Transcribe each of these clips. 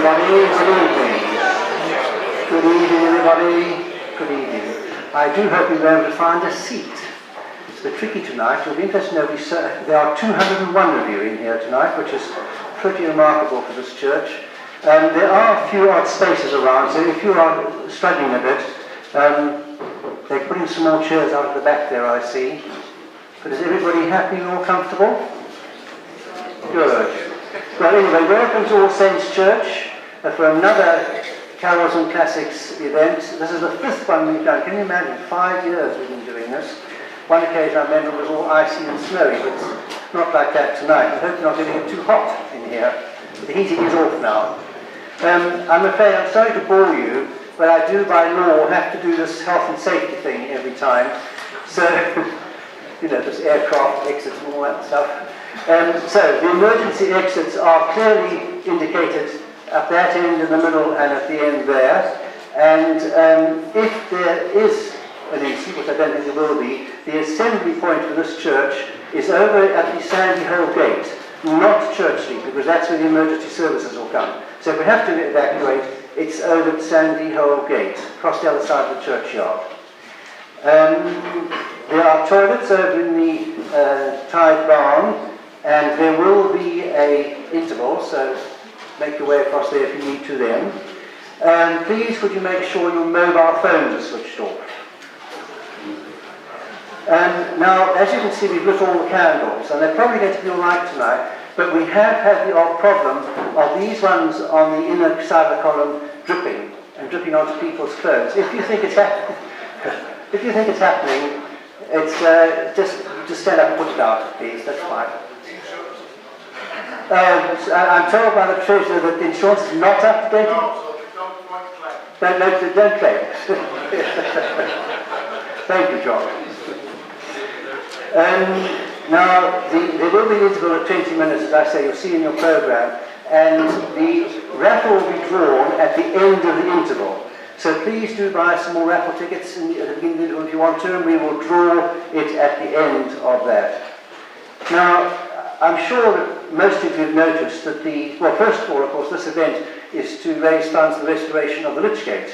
everybody. Good evening. Good evening, everybody. Good evening. I do hope you'll be able to find a seat. It's a bit tricky tonight. You'll be interested to know there are 201 of you in here tonight, which is pretty remarkable for this church. There are a few odd spaces around, so if you are struggling a bit, they're putting some more chairs out at the back there, I see. But is everybody happy and all comfortable? Good. Well, anyway, welcome to All Saints Church for another Carols and Classics event. This is the 5th one we've done. Can you imagine? 5 years we've been doing this. One occasion I remember it was all icy and snowy, but it's not like that tonight. I hope you're not getting it too hot in here. The heating is off now. I'm afraid I'm sorry to bore you, but I do by law have to do this health and safety thing every time. So, you know, this aircraft exits and all that stuff. So the emergency exits are clearly indicated at that end in the middle and at the end there. And if there is an incident, which I don't think there will be, the assembly point for this church is over at the Sandy Hole Gate, not Church Street, because that's where the emergency services will come. So if we have to evacuate, it's over at Sandy Hole Gate, across the other side of the churchyard. There are toilets over in the Tide Barn, and there will be an interval, so make your way across there if you need to then. Please could you make sure your mobile phones are switched off. Now, as you can see, we've lit all the candles, and they're probably going to be all right tonight, but we have had the odd problem of these ones on the inner side of the column dripping, and dripping onto people's clothes. If you think it's happening, it's just stand up and put it out, please. That's fine. I'm told by the treasurer that the insurance is not up to date. No, so they Don't claim. Thank you, John. Now, there will be an interval of 20 minutes, as I say, you'll see in your programme, and the raffle will be drawn at the end of the interval. So please do buy some more raffle tickets at the beginning of the interval if you want to, and we will draw it at the end of that. Now, I'm sure that most of you have noticed that first of all, of course, this event is to raise funds for the restoration of the Lich Gate.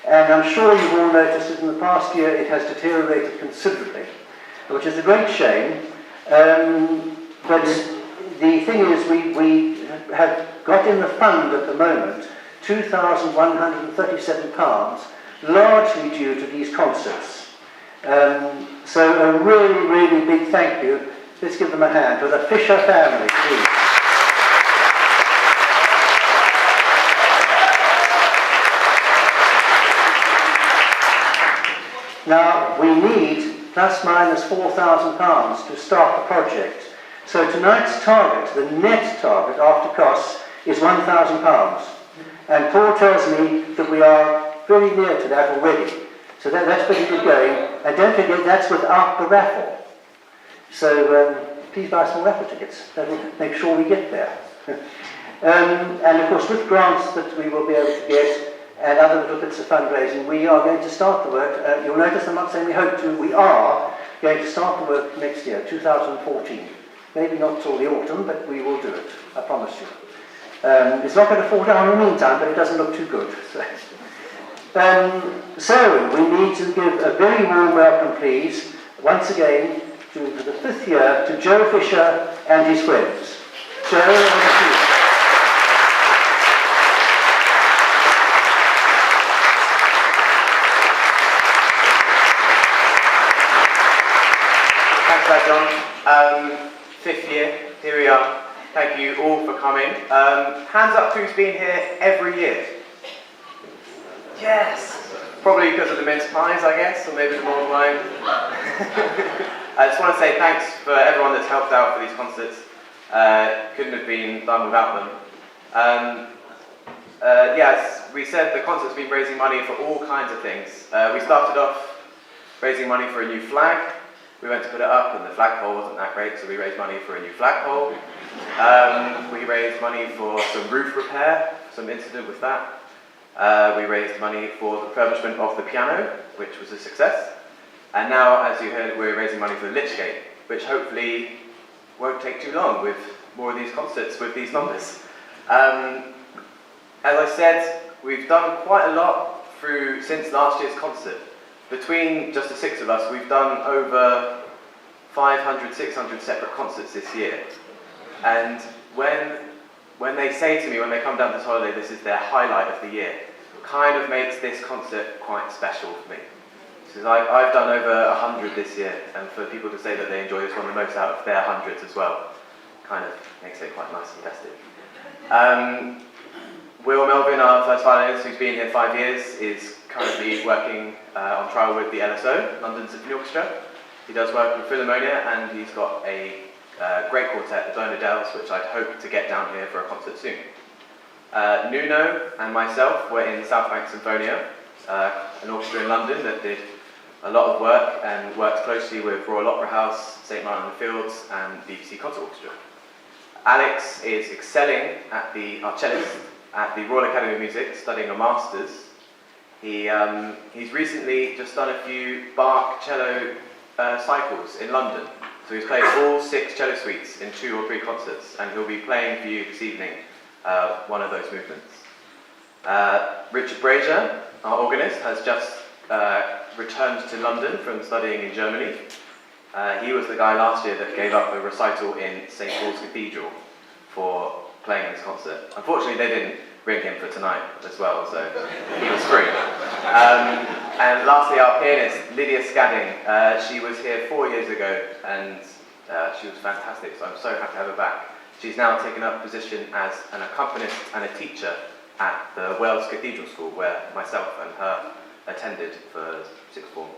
And I'm sure you've all noticed that in the past year it has deteriorated considerably, which is a great shame. But the thing is, we have got in the fund at the moment £2,137, largely due to these concerts. So a really, really big thank you. Let's give them a hand to the Fisher family, please. Now, we need plus minus £4,000 to start the project. So tonight's target, the net target after costs, is £1,000. And Paul tells me that we are very near to that already. So that's pretty good going. And don't forget, that's without the raffle. So please buy some raffle tickets. That will make sure we get there. And of course, with grants that we will be able to get and other little bits of fundraising, we are going to start the work. You'll notice I'm not saying we hope to, we are going to start the work next year, 2014. Maybe not till the autumn, but we will do it, I promise you. It's not going to fall down in the meantime, but it doesn't look too good. So we need to give a very warm welcome, please, once again, for the 5th year, to Joe Fisher and his friends. Joe, over to you. Thanks, John. 5th year, here we are. Thank you all for coming. Hands up who's been here every year? Yes! Probably because of the mince pies, I guess, or maybe the mulled wine. I just want to say thanks for everyone that's helped out for these concerts. Couldn't have been done without them. Yes, we said the concert's been raising money for all kinds of things. We started off raising money for a new flag. We went to put it up and the flagpole wasn't that great, so we raised money for a new flagpole. We raised money for some roof repair, some incident with that. We raised money for the refurbishment of the piano, which was a success. And now, as you heard, we're raising money for the Lich Gate, which hopefully won't take too long with more of these concerts with these numbers. And as I said, we've done quite a lot since last year's concert. Between just the 6 of us, we've done over 500, 600 separate concerts this year. And when they say to me, when they come down this holiday, this is their highlight of the year, kind of makes this concert quite special for me. Because I've done over 100 this year, and for people to say that they enjoy this one the most out of their hundreds as well, kind of makes it quite nice and festive. Will Melvin, our first violinist, who's been here 5 years, is currently working on trial with the LSO, London Symphony Orchestra. He does work with Philharmonia, and he's got a great quartet, the Bernardells, which I'd hope to get down here for a concert soon. Nuno and myself were in South Bank Symphonia, an orchestra in London that did a lot of work and worked closely with Royal Opera House, St Martin in the Fields, and BBC Concert Orchestra. Alex is excelling our cellist at the Royal Academy of Music, studying a master's. He's recently just done a few Bach cello cycles in London. So he's played all 6 cello suites in 2 or 3 concerts, and he'll be playing for you this evening one of those movements. Richard Brazier, our organist, has just returned to London from studying in Germany. He was the guy last year that gave up a recital in St Paul's Cathedral for playing in this concert. Unfortunately, they didn't bring him for tonight as well, so he was free. And lastly, our pianist, Lydia Scadding. She was here 4 years ago, and she was fantastic, so I'm so happy to have her back. She's now taken up a position as an accompanist and a teacher at the Wells Cathedral School, where myself and her attended for 6th form.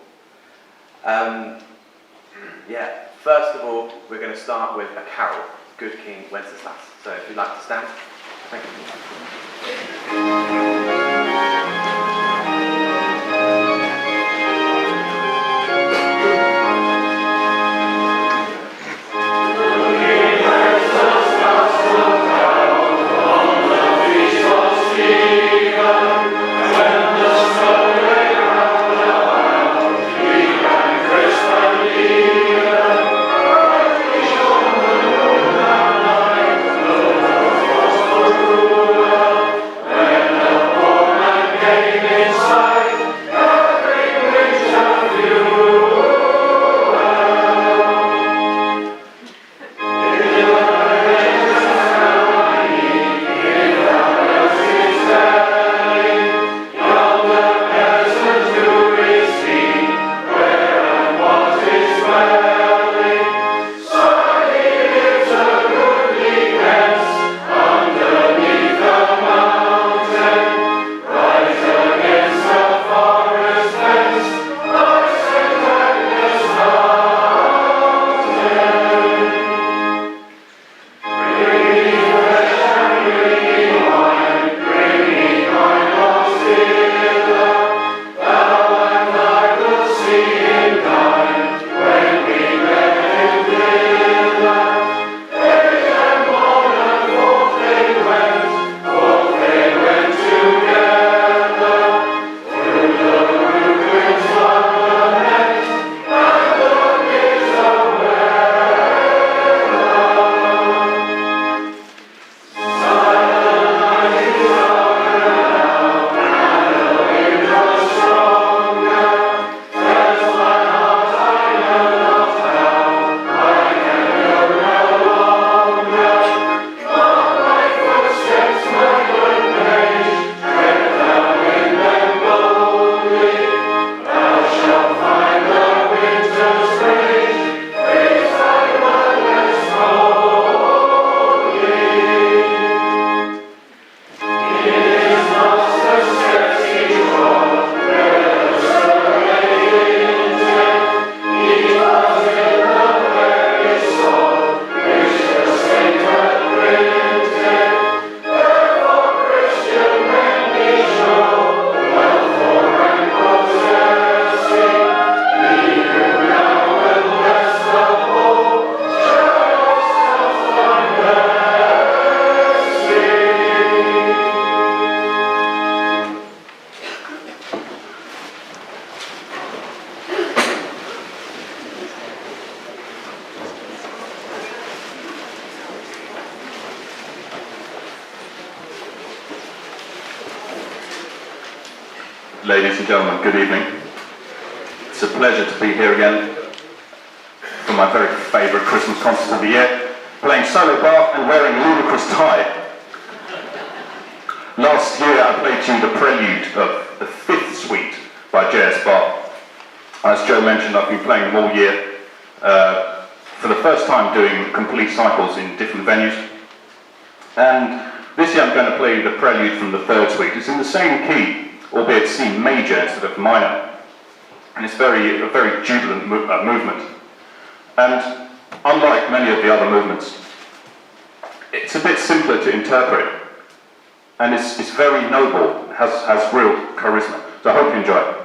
First of all, we're going to start with a carol, Good King Wenceslas. So if you'd like to stand, thank you. When Ladies and gentlemen, good evening. It's a pleasure to be here again for my very favourite Christmas concert of the year, playing solo Bach and wearing a ludicrous tie. Last year I played to you the prelude of the Fifth Suite by J.S. Bach. As Joe mentioned, I've been playing them all year, for the first time doing complete cycles in different venues. And this year I'm going to play the prelude from the Third Suite. It's in the same key, albeit C major instead of minor. And it's a very jubilant movement. And unlike many of the other movements, it's a bit simpler to interpret. And it's very noble, has real charisma. So I hope you enjoy it.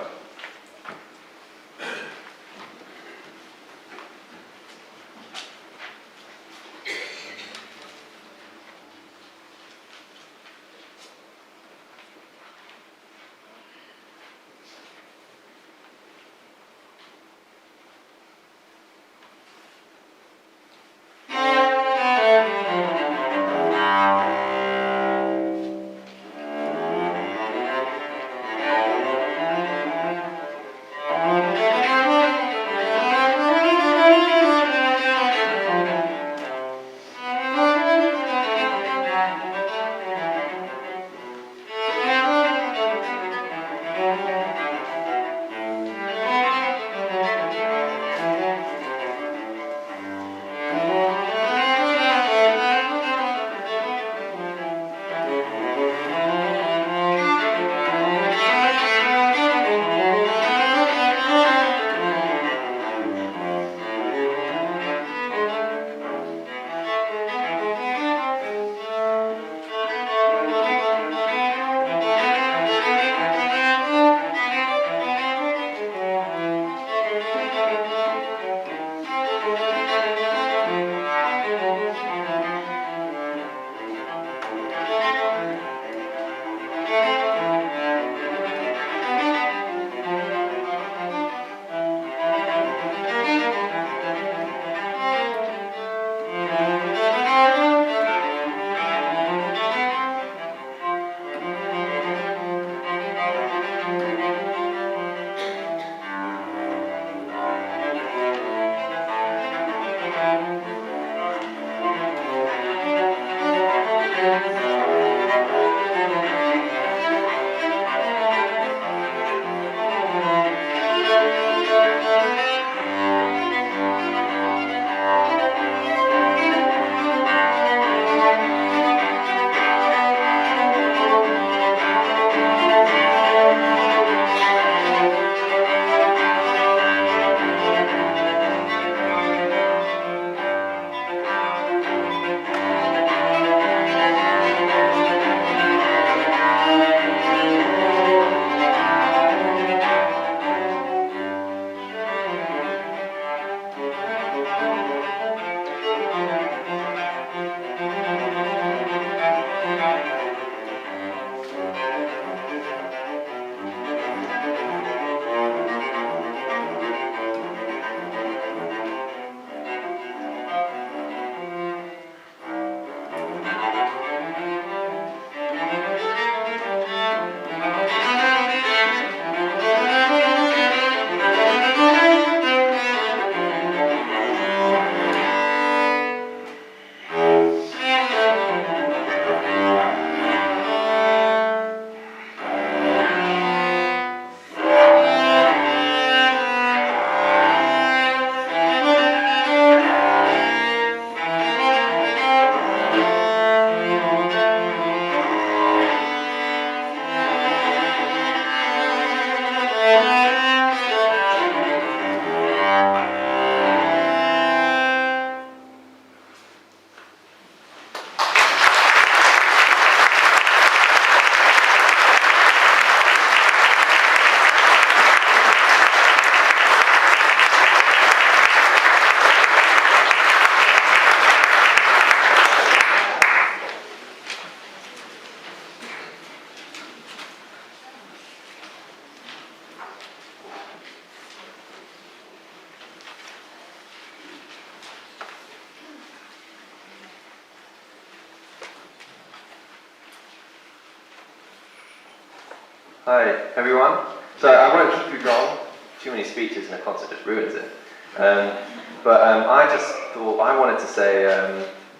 Hi everyone. So I won't keep you long. Too many speeches in a concert just ruins it. I just thought I wanted to say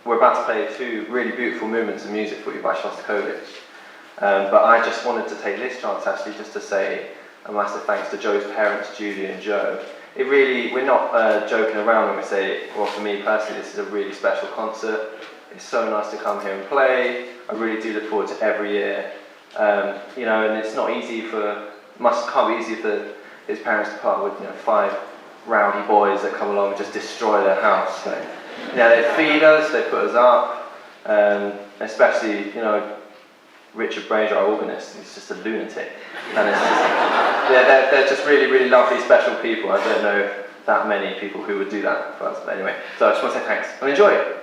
we're about to play two really beautiful movements of music for you by Shostakovich. But I just wanted to take this chance actually just to say a massive thanks to Joe's parents, Julie and Joe. We're not joking around when we say, well, for me personally, this is a really special concert. It's so nice to come here and play. I really do look forward to every year. And it's not easy can't be easy for his parents to part with, 5 rowdy boys that come along and just destroy their house. So, they feed us, they put us up, especially, Richard Brazier, our organist, he's just a lunatic. And it's just, they're just really, really lovely, special people. I don't know that many people who would do that for us. But anyway, so I just want to say thanks and enjoy it.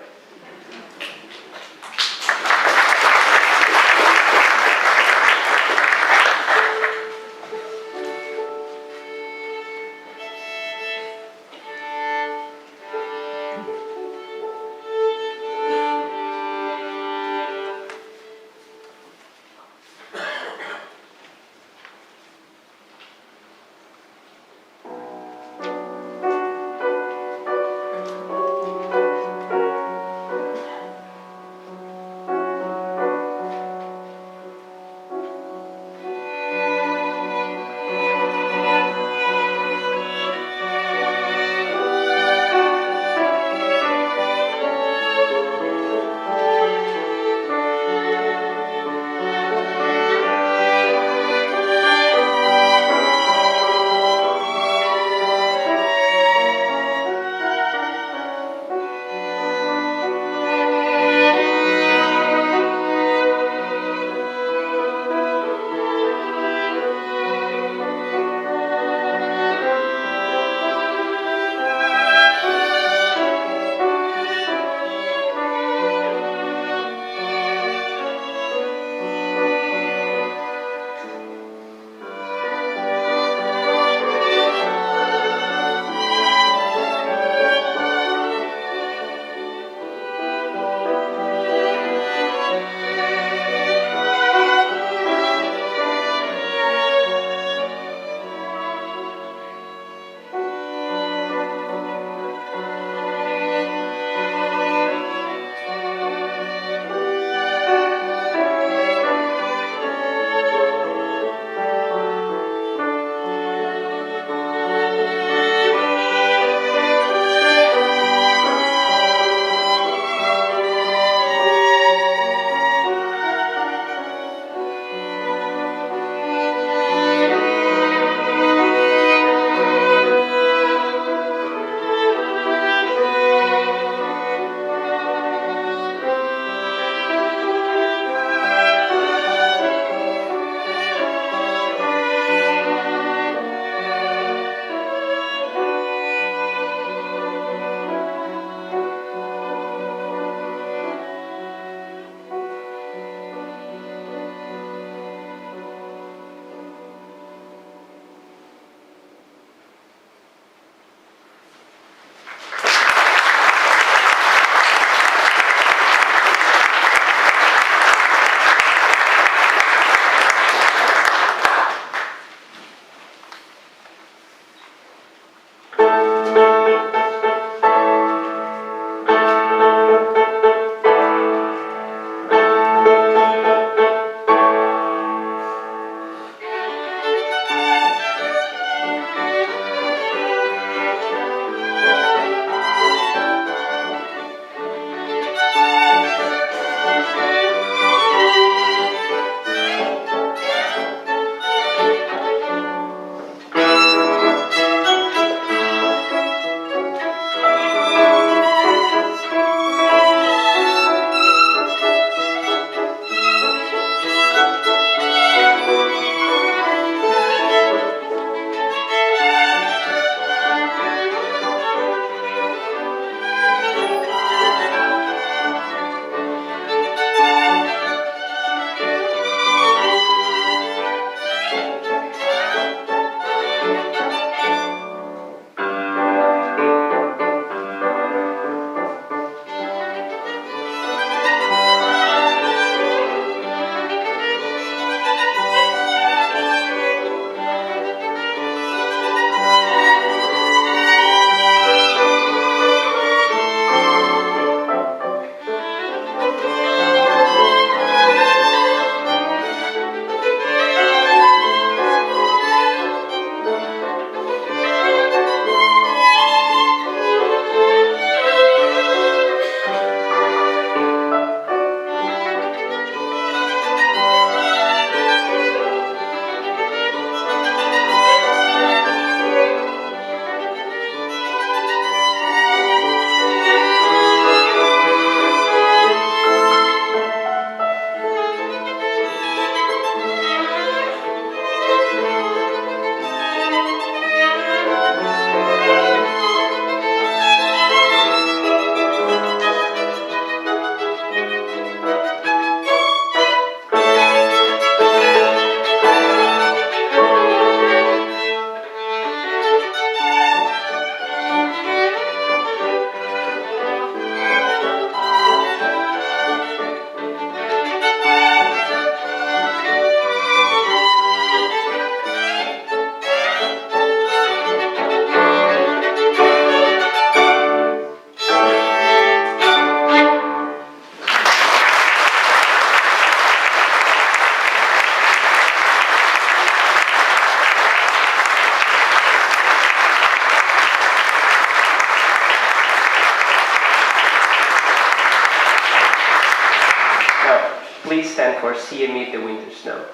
please stand for See Amid the Winter Snow.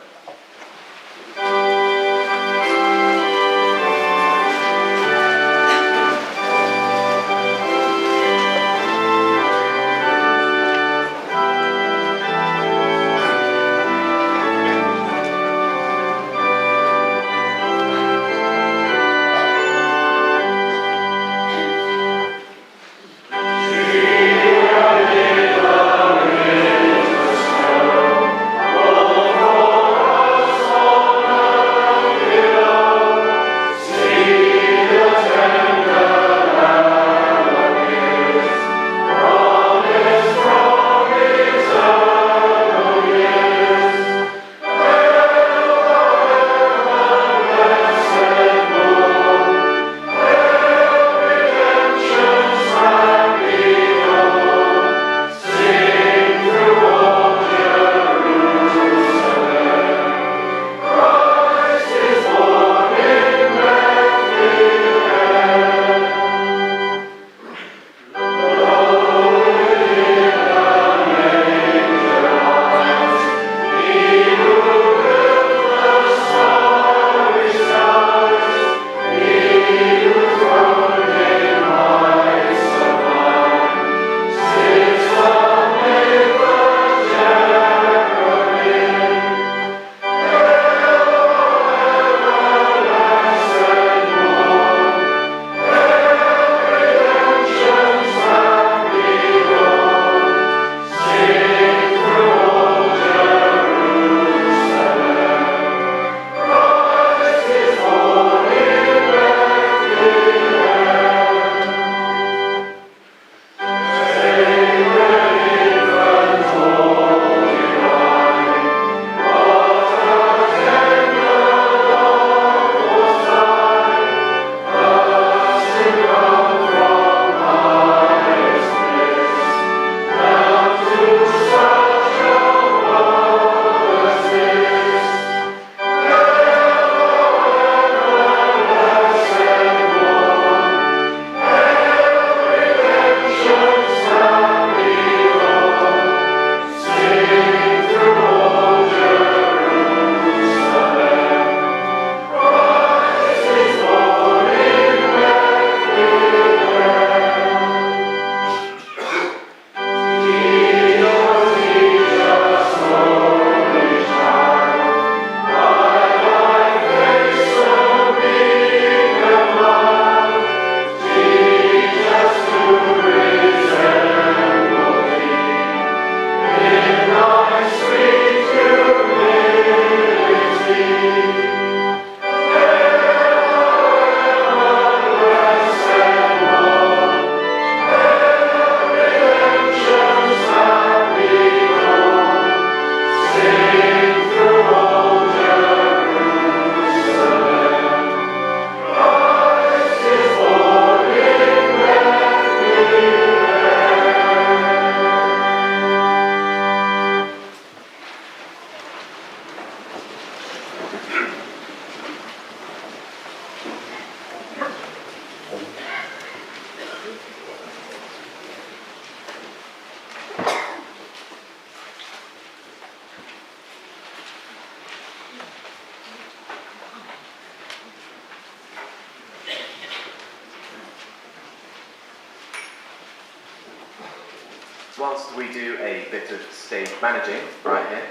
Whilst we do a bit of stage managing right here,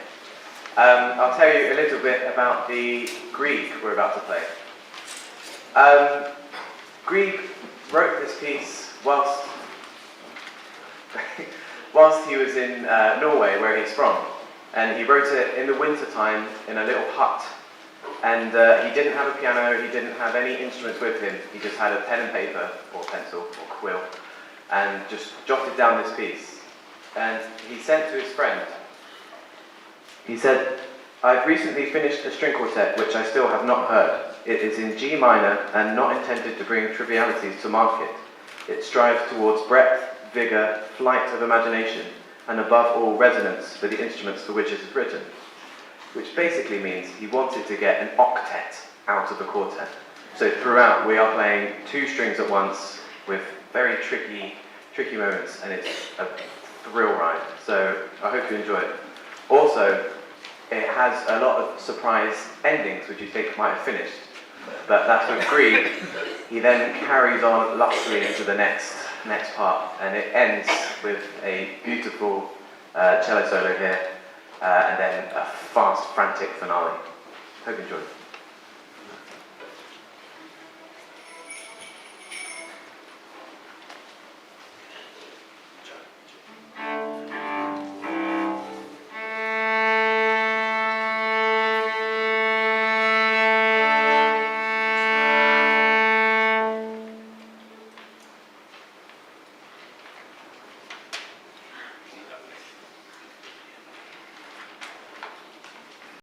I'll tell you a little bit about the Grieg we're about to play. Grieg wrote this piece whilst he was in Norway, where he's from, and he wrote it in the winter time in a little hut. And he didn't have a piano, he didn't have any instruments with him, he just had a pen and paper, or pencil, or quill, and just jotted down this piece. And he sent to his friend. He said, "I've recently finished a string quartet which I still have not heard. It is in G minor and not intended to bring trivialities to market. It strives towards breadth, vigour, flight of imagination, and above all resonance for the instruments for which it is written." Which basically means he wanted to get an octet out of the quartet. So throughout we are playing two strings at once with very tricky moments, and it's a thrill ride. So I hope you enjoy it. Also, it has a lot of surprise endings which you think might have finished. But that's with Grieg. He then carries on lustily into the next part, and it ends with a beautiful cello solo here, and then a fast, frantic finale. Hope you enjoyed it.